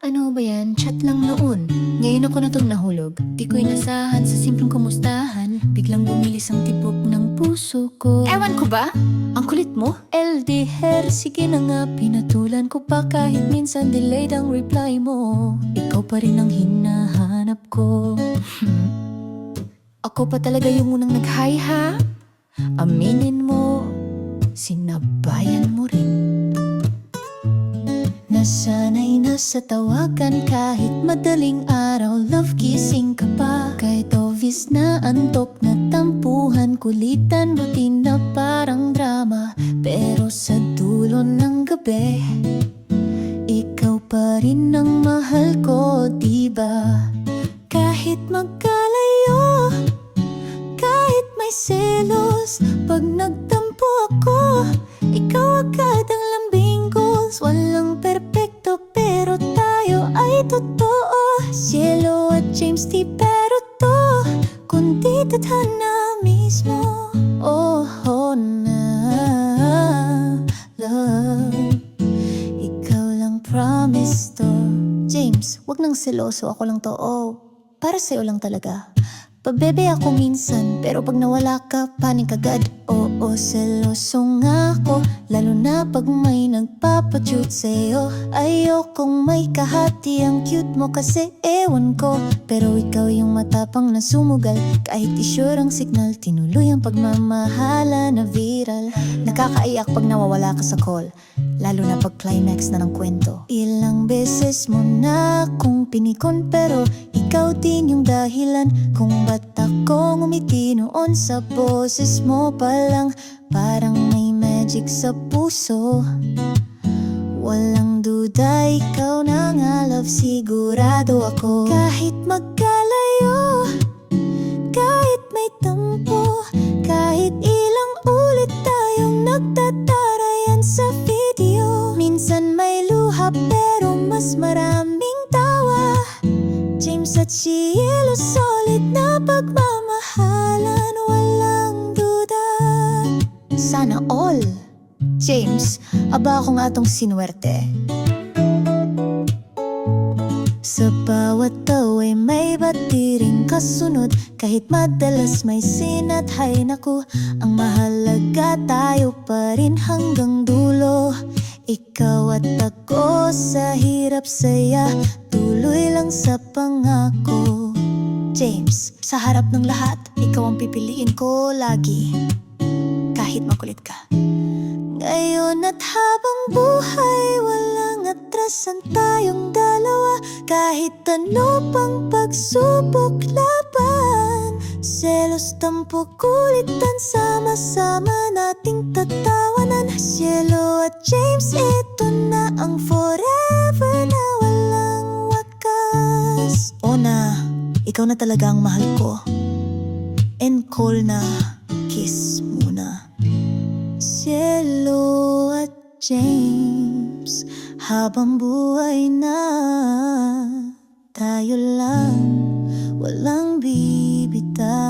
Ano ba yan? Chat lang noon. Ngayon ako na tong nahulog. Di ko inasahan sa simpleng kumustahan. Biglang bumilis ang tibok ng puso ko. Ewan ko ba? Ang kulit mo? LDR, sige na nga. Pinatulan ko pa kahit minsan delayed ang reply mo. Ikaw pa rin ang hinahanap ko. Ako pa talaga yung unang nag-hi ha? Aminin mo, sinabayan mo rin. Nasanay na sa tawagan kahit madaling araw. Love kissing ka pa kahit obvious na antok na tampuhan. Kulitan, routine na parang drama. Pero sa dulo ng gabi, ikaw pa rin ang mahal ko, diba? Kahit magkalayo, kahit may selos, pag nagtampo ako, ikaw agad ang lambing goals. Walang perpekto pero tayo ay totoo. Cielo at James, di pero to, kundi tadhana mismo. Oh, na love, ikaw lang promise to. James, wag nang seloso, ako lang to. Oh, para sa'yo lang talaga. Pabebe ako minsan, pero pag nawala ka, panik agad. Oo, seloso nga ako, lalo na pag may nagpapachute sa'yo. Ayokong may kahati, ang cute mo kasi ewan ko. Pero ikaw yung matapang na sumugal, kahit isure ang signal, tinuloy ang pagmamahala na viral. Nakakaiyak pag nawawala ka sa call, lalo na pag climax na ng kwento. Ilang beses mo na akong pinikon, pero ikaw din yung dahilan kung ba't ako ngumiti noon. Sa boses mo pa lang, parang may magic sa puso. Walang duda, ikaw na nga love, sigurado ako. Kahit magkalayo, kahit may tampo, kahit ilang ulit tayong nagtatarayan sa video. Minsan may luha pero mas maraming tawa. James at Cielo, solid na pagmamahalan, walang duda. Sana all. James, aba ako nga tong sinuwerte. Sa bawat away may batiring kasunod, kahit madalas may sin at hay. Naku, ang mahalaga tayo pa rin hanggang dulo. Ikaw at ako sa hirap saya, tuloy lang sa pangako. James, sa harap ng lahat, ikaw ang pipiliin ko lagi, kahit makulit ka. Ngayon at habang buhay, walang atrasan tayong dalawa. Kahit ano pang pagsubok laban, selos, tampo, kulitan, sama-sama nating tatawanan. Cielo at James, ito na ang forever na walang wakas. O na, ikaw na talaga ang mahal ko. And call na, kiss muna. Cielo at James, habang buhay na tayo lang, walang bibitaw.